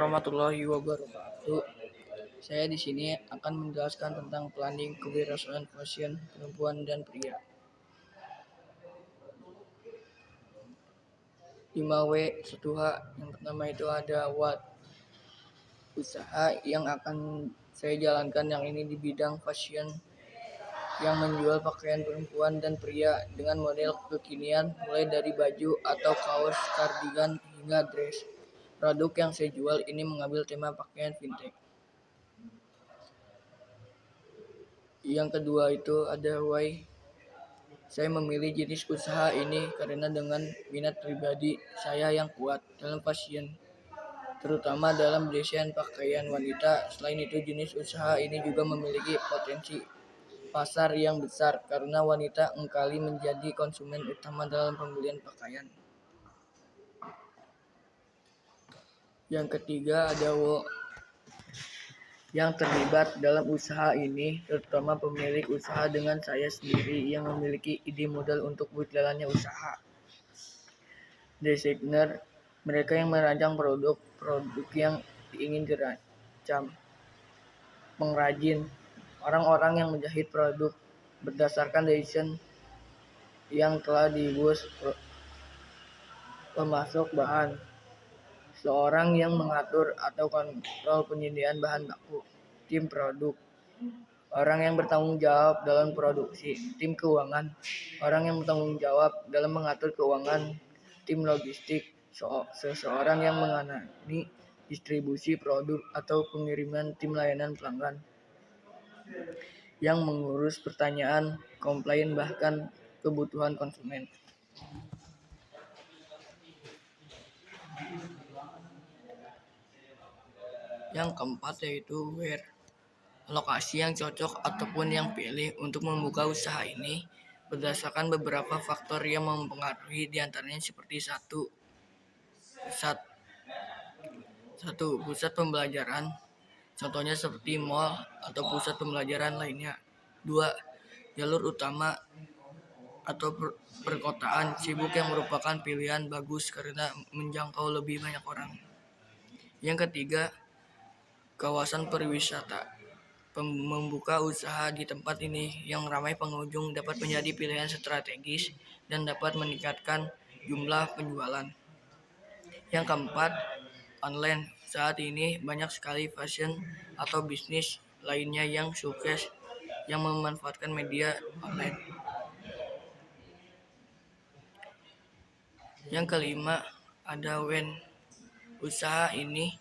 warahmatullahi wabarakatuh. Saya di sini akan menjelaskan tentang planning kewirausahaan fashion perempuan dan pria. 5W 1H. Yang pertama itu ada what. Usaha yang akan saya jalankan yang ini di bidang fashion yang menjual pakaian perempuan dan pria dengan model kekinian mulai dari baju atau kaos, kardigan hingga dress. Produk yang saya jual ini mengambil tema pakaian vintage. Yang kedua itu ada why. Saya memilih jenis usaha ini karena dengan minat pribadi saya yang kuat dalam fashion, terutama dalam desain pakaian wanita. Selain itu, jenis usaha ini juga memiliki potensi pasar yang besar karena wanita engkali menjadi konsumen utama dalam pembelian pakaian. Yang ketiga ada wo. Yang terlibat dalam usaha ini terutama pemilik usaha dengan saya sendiri yang memiliki ide modal untuk berjalannya usaha. Desainer, mereka yang merancang produk yang ingin dirancang. Pengrajin, orang-orang yang menjahit produk berdasarkan desain yang telah dibuat. Pemasok bahan, seorang yang mengatur atau kontrol penyediaan bahan baku. Tim produk, orang yang bertanggung jawab dalam produksi. Tim keuangan, orang yang bertanggung jawab dalam mengatur keuangan. Tim logistik, seseorang yang menangani distribusi produk atau pengiriman. Tim layanan pelanggan, yang mengurus pertanyaan, komplain, bahkan kebutuhan konsumen. Yang keempat yaitu where. Lokasi yang cocok ataupun yang pilih untuk membuka usaha ini berdasarkan beberapa faktor yang mempengaruhi, diantaranya seperti pusat pembelajaran, contohnya seperti mall atau pusat pembelajaran lainnya. 2. Jalur utama atau perkotaan sibuk yang merupakan pilihan bagus karena menjangkau lebih banyak orang. Yang ketiga, kawasan pariwisata. Membuka usaha di tempat ini yang ramai pengunjung dapat menjadi pilihan strategis dan dapat meningkatkan jumlah penjualan. Yang keempat, online. Saat ini banyak sekali fashion atau bisnis lainnya yang sukses yang memanfaatkan media online. Yang kelima, ada when. Usaha ini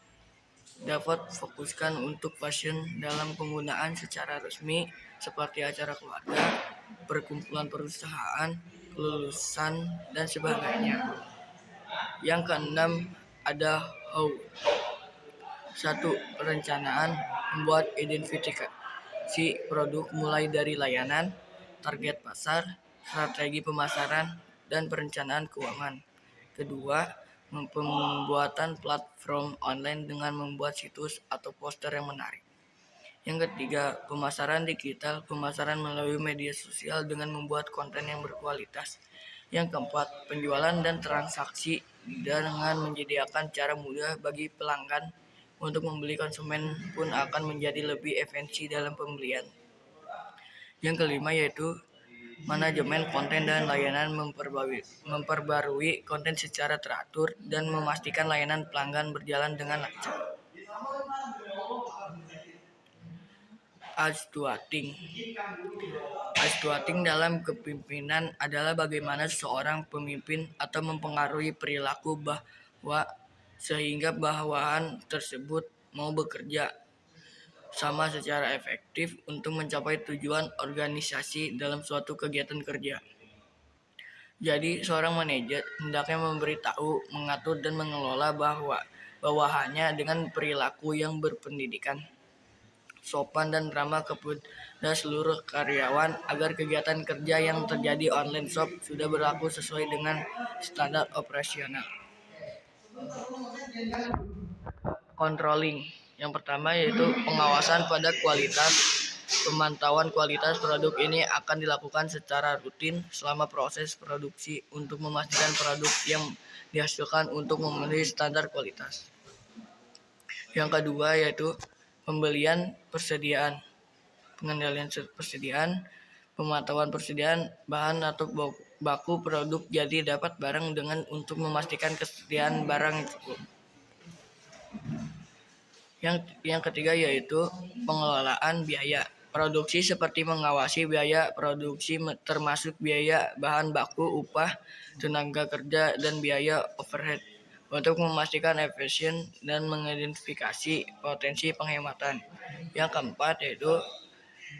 dapat fokuskan untuk fashion dalam penggunaan secara resmi seperti acara keluarga, perkumpulan perusahaan, kelulusan, dan sebagainya. Yang keenam ada how. 1. Perencanaan. Membuat identifikasi produk mulai dari layanan, target pasar, strategi pemasaran, dan perencanaan keuangan. Kedua, pembuatan platform online dengan membuat situs atau poster yang menarik. Yang ketiga, pemasaran digital, pemasaran melalui media sosial dengan membuat konten yang berkualitas. Yang keempat, penjualan dan transaksi dengan menyediakan cara mudah bagi pelanggan untuk membeli. Konsumen pun akan menjadi lebih efisien dalam pembelian. Yang kelima yaitu manajemen konten dan layanan, memperbarui konten secara teratur dan memastikan layanan pelanggan berjalan dengan lancar. Actuating dalam kepemimpinan adalah bagaimana seorang pemimpin atau mempengaruhi perilaku sehingga bawahan tersebut mau bekerja sama secara efektif untuk mencapai tujuan organisasi dalam suatu kegiatan kerja. Jadi, seorang manajer hendaknya memberitahu, mengatur, dan mengelola bawahannya dengan perilaku yang berpendidikan, sopan, dan ramah kepada seluruh karyawan agar kegiatan kerja yang terjadi online shop sudah berlaku sesuai dengan standar operasional. Controlling. Yang pertama yaitu pengawasan pada kualitas. Pemantauan kualitas produk ini akan dilakukan secara rutin selama proses produksi untuk memastikan produk yang dihasilkan untuk memenuhi standar kualitas. Yang kedua yaitu pembelian persediaan, pengendalian persediaan, pemantauan persediaan bahan atau baku produk jadi dapat barang dengan untuk memastikan kesediaan barang yang cukup. Yang ketiga yaitu pengelolaan biaya produksi seperti mengawasi biaya produksi termasuk biaya bahan baku, upah, tenaga kerja, dan biaya overhead untuk memastikan efisien dan mengidentifikasi potensi penghematan. Yang keempat yaitu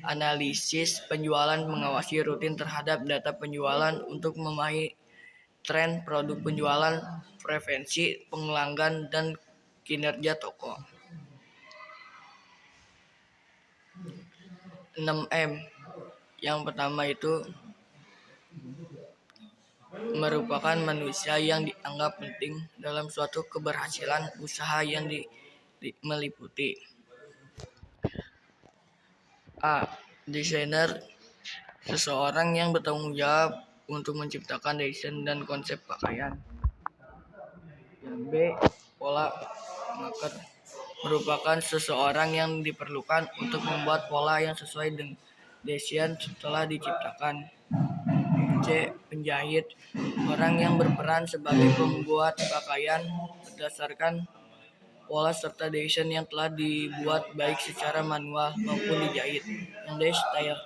analisis penjualan, mengawasi rutin terhadap data penjualan untuk memahami tren produk penjualan, preferensi pelanggan, dan kinerja toko. 6M. Yang pertama itu merupakan manusia yang dianggap penting dalam suatu keberhasilan usaha yang meliputi A. Desainer, seseorang yang bertanggung jawab untuk menciptakan desain dan konsep pakaian. B. Pola maker, merupakan seseorang yang diperlukan untuk membuat pola yang sesuai dengan desain setelah diciptakan. C. Penjahit, orang yang berperan sebagai pembuat pakaian berdasarkan pola serta desain yang telah dibuat baik secara manual maupun dijahit. Yang D. Style,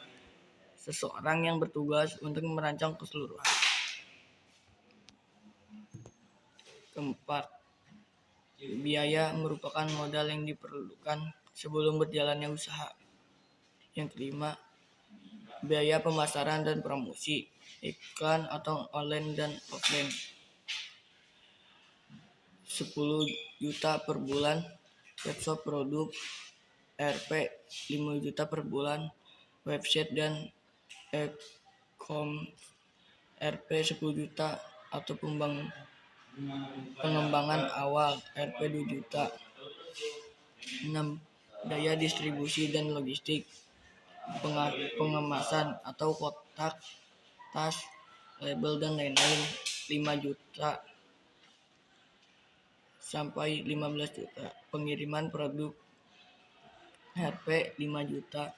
seseorang yang bertugas untuk merancang keseluruhan. Keempat, biaya merupakan modal yang diperlukan sebelum berjalannya usaha. Yang kelima, biaya pemasaran dan promosi, iklan atau online dan offline. 10 juta per bulan, webshop produk, Rp 5 juta per bulan, website dan e-commerce Rp 10 juta atau pengembangan awal Rp 2 juta. 6. Daya distribusi dan logistik, pengemasan atau kotak, tas, label, dan lain-lain 5 juta sampai 15 juta. Pengiriman produk Rp 5 juta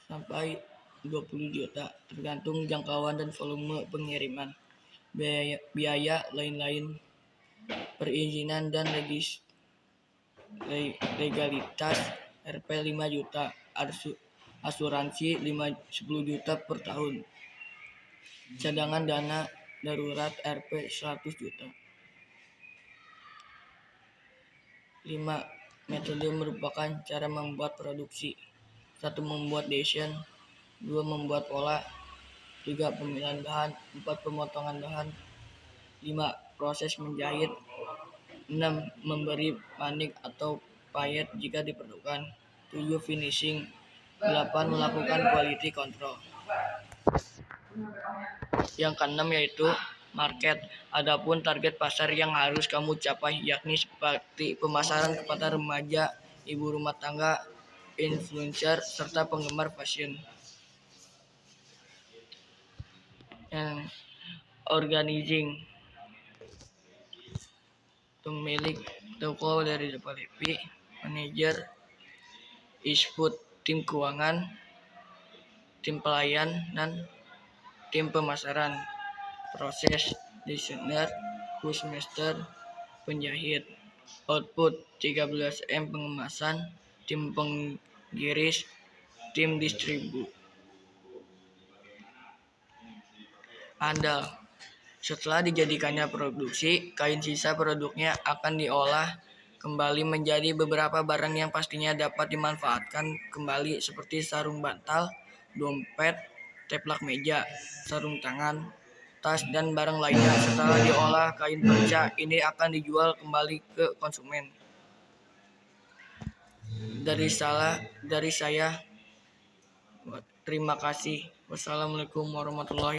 sampai 20 juta tergantung jangkauan dan volume pengiriman. Biaya lain-lain, perizinan dan legalitas Rp 5 juta, asuransi 10 juta per tahun, cadangan dana darurat Rp 100 juta. 5. Metode merupakan cara membuat produksi. 1. Membuat desain. 2. Membuat pola. 3. Pemilihan bahan. 4. Pemotongan bahan. 5. Proses menjahit. 6. Memberi panik atau payet jika diperlukan. 7. Finishing. 8. Melakukan quality control. Yang keenam yaitu market. Adapun target pasar yang harus kamu capai yakni seperti pemasaran kepada remaja, ibu rumah tangga, influencer, serta penggemar fashion. Yang organizing, pemilik toko dari Developi, manajer, isfood, tim keuangan, tim pelayan, dan tim pemasaran. Proses, desainer, postmaster, penjahit. Output, 13M pengemasan, tim penggiris, tim distribu. Andal, setelah dijadikannya produksi, kain sisa produknya akan diolah kembali menjadi beberapa barang yang pastinya dapat dimanfaatkan kembali seperti sarung bantal, dompet, teplak meja, sarung tangan, tas, dan barang lainnya. Setelah diolah, kain perca ini akan dijual kembali ke konsumen. Dari saya, terima kasih. Wassalamualaikum warahmatullahi wabarakatuh.